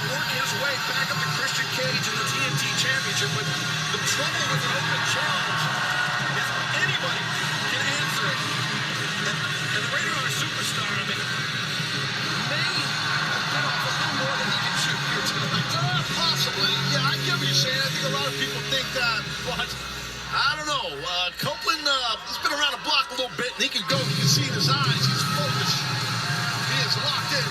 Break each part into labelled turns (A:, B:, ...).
A: work his way back up to Christian Cage in the TNT Championship. But the trouble with an open challenge is anybody can answer it. And the Rated R Superstar, I mean, may have bit off a little more than he can chew here tonight.
B: Possibly. Yeah, I get what you're saying. I think a lot of people think that, but I don't know. Copeland, he's been around the block a little bit, and he can go. You can see in his eyes. He's focused. He is locked in.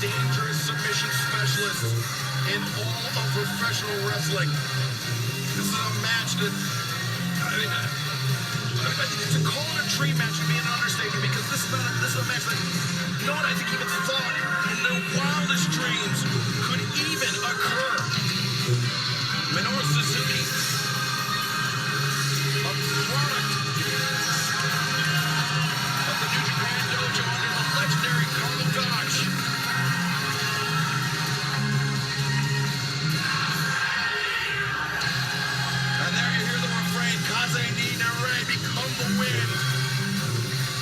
A: Dangerous submission specialist in all of professional wrestling. This is a match that, I mean, to call it a dream match would be an understatement, because this is a match that no one, I think, even thought in their wildest dreams could even occur. Minoru Suzuki, a product of the New Japan Dojo under the legendary Carl Dodge.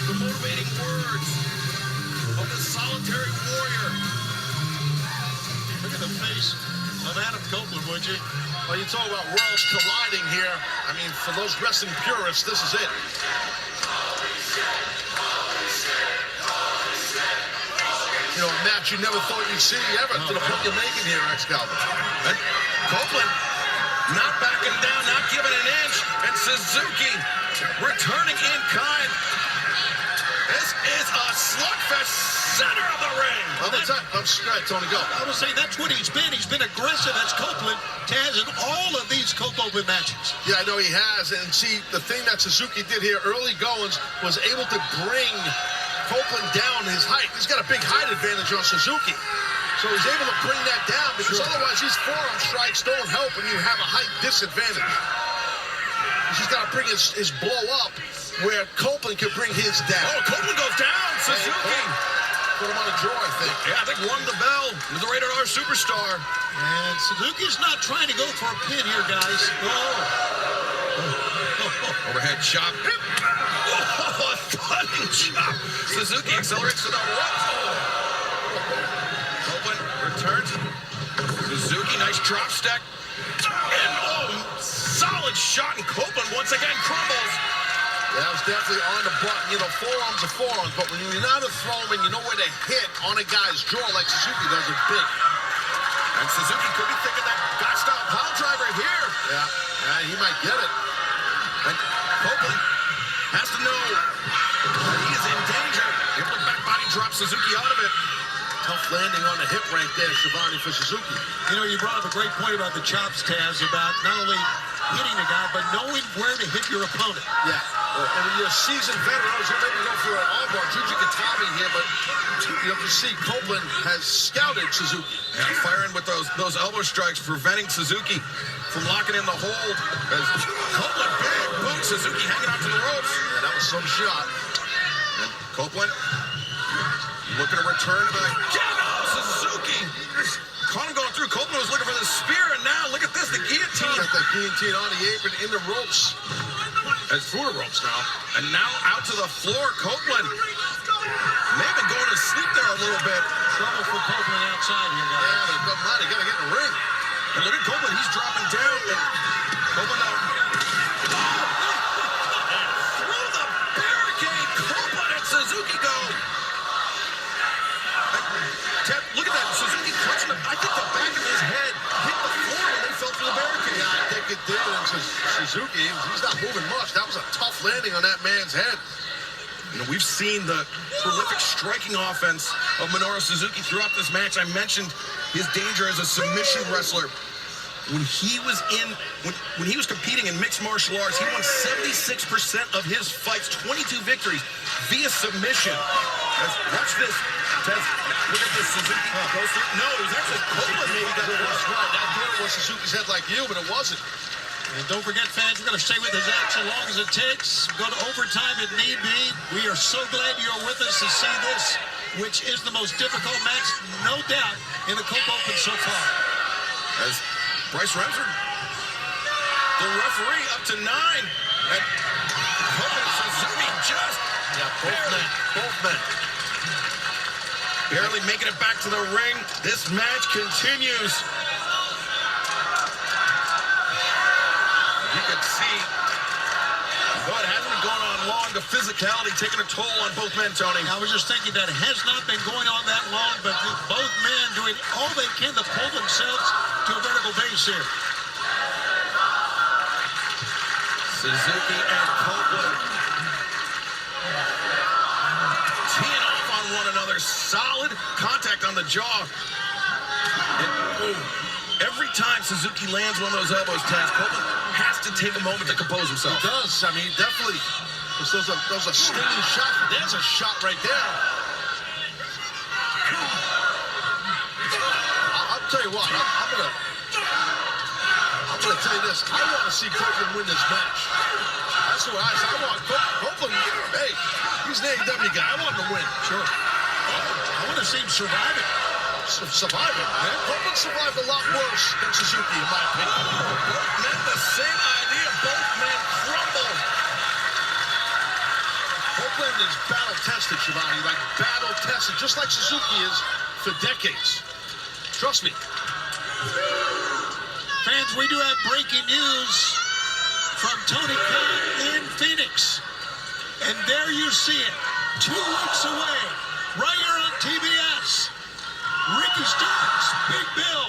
A: The motivating words of the solitary warrior.
B: Look at the face of Adam Copeland, would you? Well, you talk about worlds colliding here. I mean, for those wrestling purists, this is it. You know, a match you never thought you'd see ever to the point you're making here, Excalibur.
A: And Copeland not backing down, not giving an inch, and Suzuki returning in kind. This is a slugfest, center of the ring.
B: Well, I'm sorry, Tony, go.
C: I would say that's what he's been. He's been aggressive as Copeland, Taz, in all of these Copeland matches.
B: Yeah, I know he has. And see, the thing that Suzuki did here, early goings, was able to bring Copeland down his height. He's got a big height advantage on Suzuki. So he's able to bring that down, because otherwise these forearm strikes don't help when you have a height disadvantage. He's just got to bring his blow up where Copeland can bring his down.
A: Oh, Copeland goes down. Suzuki.
B: Put him on a draw, I think.
A: Yeah, I think rung the bell. He's the Rated R Superstar.
C: And Suzuki's not trying to go for a pin here, guys.
A: Overhead chop. Oh, a stunning chop. Suzuki accelerates to the ropes. Copeland returns. Suzuki, nice drop stack. And solid shot, and Copeland once again crumbles.
B: Yeah, it was definitely on the button. You know, forearms are forearms, but when you're not a thrower and you know where to hit on a guy's jaw like Suzuki does, it's big.
A: And Suzuki could be thinking that God-style pile driver here.
B: Yeah, he might get it.
A: And Copeland has to know that he is in danger. Able to back body drop Suzuki out of it.
B: Tough landing on the hip right there, Shivani, for Suzuki.
C: You know, you brought up a great point about the chops, Taz, about not only hitting the guy, but knowing where to hit your opponent.
B: Yeah. And when you're a seasoned veteran, you're maybe go for an armbar, Juji Katami here, but you can see Copeland has scouted Suzuki.
A: Yeah, firing with those elbow strikes, preventing Suzuki from locking in the hold. As Copeland, big boot, Suzuki hanging out to the ropes.
B: Yeah, that was some shot.
A: And Copeland looking to return to the... Suzuki! Caught him going through. Copeland was looking for the spear, and now look at this, the guillotine.
B: Got the guillotine on the apron, in the ropes.
A: It's through the ropes now. And now out to the floor, Copeland. May have been going to sleep there a little bit.
C: Trouble for Copeland outside here, guys.
B: Yeah, but it doesn't matter. You got to get in the ring.
A: And look at Copeland. He's dropping down. And Copeland out. Through the barricade, Copeland and Suzuki go. Ted, look at that. Suzuki clutching the... I think the back of his head hit the floor when they fell through the barricade.
B: Yeah, I think it did. And Suzuki, he's not moving much. That was a tough landing on that man's head.
A: You know, we've seen the prolific striking offense of Minoru Suzuki throughout this match. I mentioned his danger as a submission wrestler. When he was when he was competing in mixed martial arts, he won 76% of his fights, 22 victories via submission. Watch this. Tez, look at this. Suzuki goes through. No, it was actually Copeland maybe got it.
B: That's right. I thought it was Suzuki's head like you, but it wasn't.
C: And don't forget, fans, we're going to stay with his action as long as it takes. Go to overtime if need be. We are so glad you're with us to see this, which is the most difficult match, no doubt, in the Cope Open so far.
A: As Bryce Remsburg, the referee, up to 9. And Copeland Suzuki just
B: both men.
A: barely making it back to the ring. This match continues. You can see, though it hasn't been going on long, the physicality taking a toll on both men, Tony.
C: I was just thinking that it has not been going on that long, but both men doing all they can to pull themselves to a vertical base here.
A: Suzuki and Copeland teeing off on one another. Solid contact on the jaw. And, every time Suzuki lands one of those elbows, Taz, Copeland has to take a moment to compose himself.
B: He does. I mean, definitely. Those are stinging shots. There's a shot right there. I'll tell you what. I'm gonna tell you this. I want to see Copeland win this match. That's what I want. Copeland. Hey, he's an AEW guy. I want him to win. Sure.
C: I want to see him survive it.
B: Survive it, man. Copeland survived a lot worse than Suzuki, in my opinion.
A: Both men, the same idea. Both men crumble.
B: Copeland is battle-tested, Shivani, like battle-tested, just like Suzuki is for decades. Trust me.
C: Fans, we do have breaking news from Tony Khan in Phoenix. And there you see it, 2 weeks away, right here on TBS. Ricky Starks, Big Bill,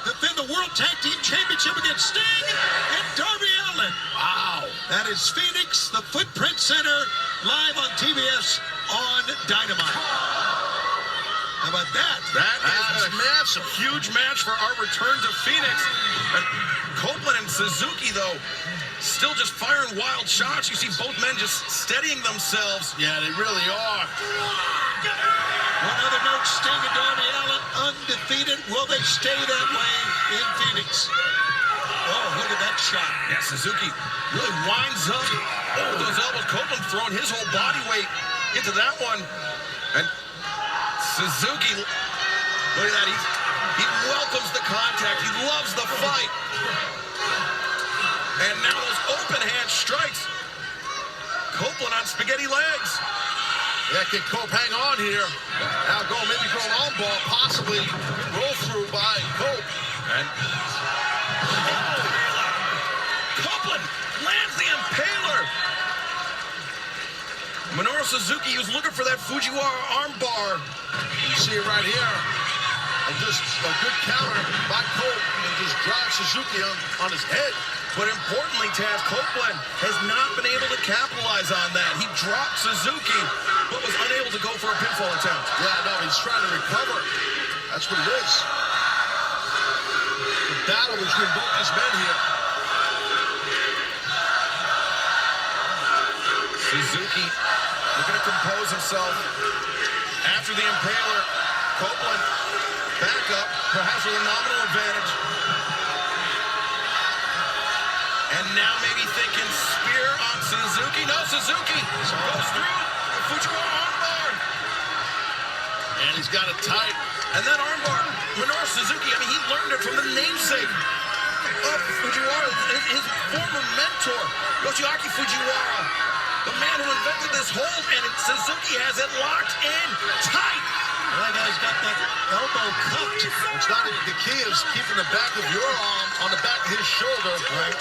C: defend the World Tag Team Championship against Sting and Darby Allin.
B: Wow.
C: That is Phoenix, the Footprint Center, live on TBS on Dynamite. How about that?
A: That is massive. Huge match for our return to Phoenix. And Copeland and Suzuki, though, still just firing wild shots. You see both men just steadying themselves.
B: Yeah, they really are.
C: One other note, Sting and Darby Allin undefeated. Will they stay that way in Phoenix? Oh, look at that shot.
A: Yeah, Suzuki really winds up with those elbows. Copeland throwing his whole body weight into that one. And Suzuki, look at that. He welcomes the contact. He loves the fight. And now those open hand strikes. Copeland on spaghetti legs.
B: Yeah, can Cope hang on here? Now maybe go an arm ball, possibly roll through by Cope.
A: And Copeland lands the impaler. Minoru Suzuki was looking for that Fujiwara armbar.
B: You see it right here. And just a good counter by Cope and just drives Suzuki on his head.
A: But importantly, Taz, Copeland has not been able to capitalize on that. He dropped Suzuki, but was unable to go for a pinfall attempt.
B: Yeah, no, he's trying to recover. That's what it is. The battle between both these men here.
A: Suzuki looking to compose himself. After the impaler, Copeland back up, perhaps with a nominal advantage. And now maybe thinking spear on Suzuki. No, Suzuki goes through the Fujiwara armbar.
B: And he's got it tight.
A: And that armbar, Minoru Suzuki, I mean, he learned it from the namesake of Fujiwara, his former mentor, Yoshiaki Fujiwara, the man who invented this hold, and Suzuki has it locked in tight.
C: That guy's got that elbow cupped.
B: It's not even, the key is keeping the back of your arm on the back of his shoulder, right?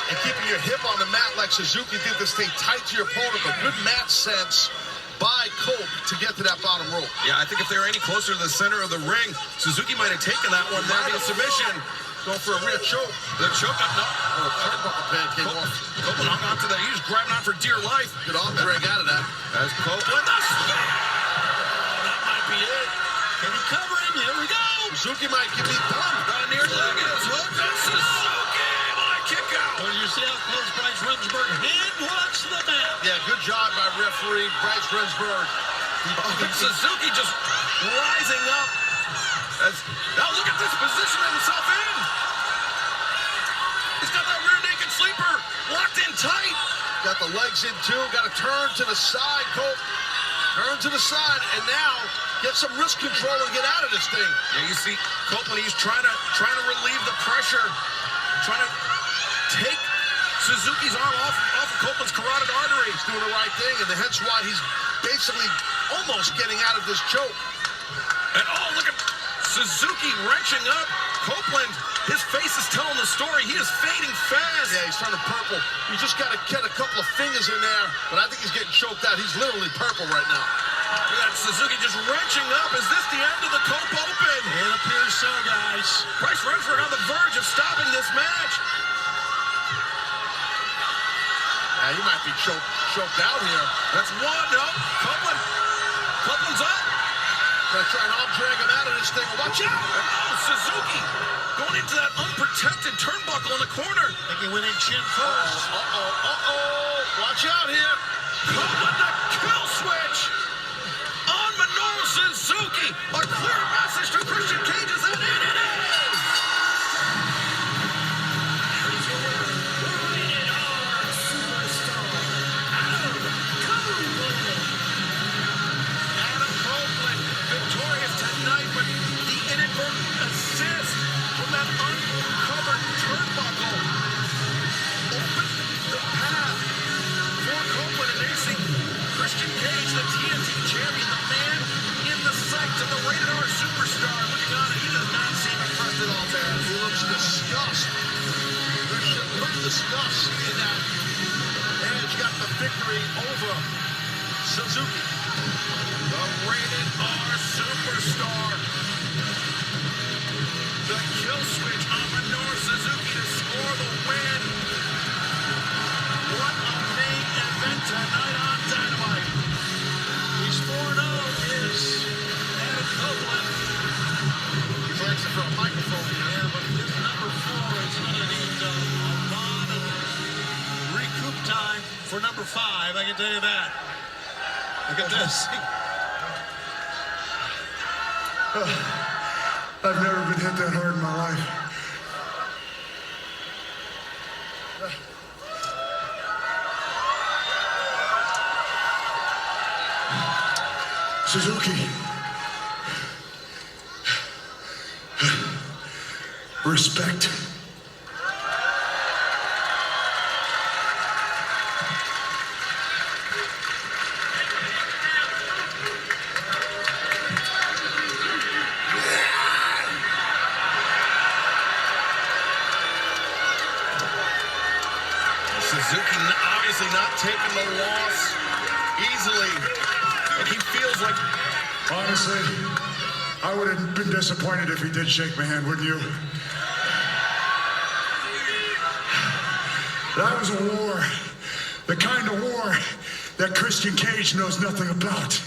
B: And keeping your hip on the mat like Suzuki did to stay tight to your opponent. But good mat sense by Cope to get to that bottom rope.
A: Yeah, I think if they were any closer to the center of the ring, Suzuki might have taken that one there via submission.
B: Going for a rear choke.
A: The choke, no.
B: Oh, the turnbuckle pad came off.
A: Copeland hung on to that. He was grabbing on for dear life.
B: Good arm drag out of that.
A: As Copeland, that might be it.
C: Can he cover him? Here we go.
B: Suzuki might give me done.
A: The near leg is hooked. And Suzuki able to kick out.
C: Well, you see how close Bryce Remsburg hand was to the mat.
B: Yeah, good job by referee Bryce Remsburg.
A: Suzuki just rising up. Now look at this position himself in. He's got that rear naked
B: Got the legs in too. Got to turn to the side, Cope. Turn to the side, and now get some wrist control and get out of this thing.
A: Yeah, you see Copeland, he's trying to relieve the pressure, trying to take Suzuki's arm off of Copeland's carotid artery.
B: He's doing the right thing, and hence why he's basically almost getting out of this choke.
A: And oh, look at Suzuki wrenching up Copeland. His face is telling the story. He is fading fast.
B: Yeah, he's turning purple. You just got to get a couple of fingers in there, but I think he's getting choked out. He's literally purple right now.
A: Look at Suzuki just wrenching up. Is this the end of the Cope Open?
C: It appears so, guys.
A: Bryce Remsburg on the verge of stopping this match.
B: Yeah, he might be choked out here.
A: That's one. No, Copeland's up.
B: Gonna try and arm drag him out of this thing. Watch out!
A: Oh, Suzuki going into that unprotected turnbuckle in the corner.
C: I think he went in chin first.
B: Watch out here.
A: Copeland, the kill switch on Minoru Suzuki. A clear message to Christian Cage is that it is. Adam Copeland victorious tonight with the inadvertent assist from that uncovered turnbuckle. Opened the path for Copeland, and they see Christian Cage, the TNT champion, the man in the sights of the Rated R superstar, looking on, and he does not seem impressed at all, Terrence.
B: He looks disgusted. Christian looks disgusted in that Edge got the victory over Suzuki.
A: The Rated R superstar. The kill switch on Minoru Suzuki to score the win. What a main event tonight on Dynamite.
C: He's 4-0 is Adam Copeland.
B: He's asking for a microphone.
C: Yeah, but this number 4 is going to need a lot of recoup time for number 5. I can tell you that. Look at this.
D: I've never been hit that hard in my life. Suzuki. Respect.
A: Suzuki obviously not taking the loss easily. And he feels like...
D: Honestly, I would have been disappointed if he did shake my hand, wouldn't you? That was a war. The kind of war that Christian Cage knows nothing about.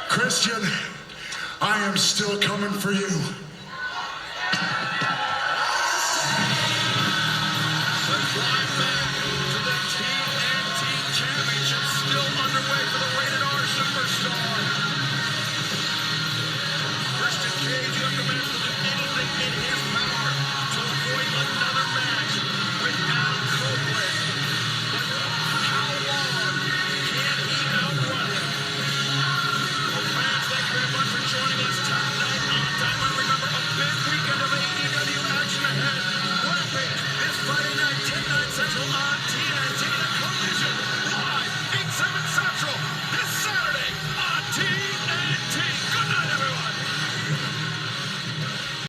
D: Christian, I am still coming for you.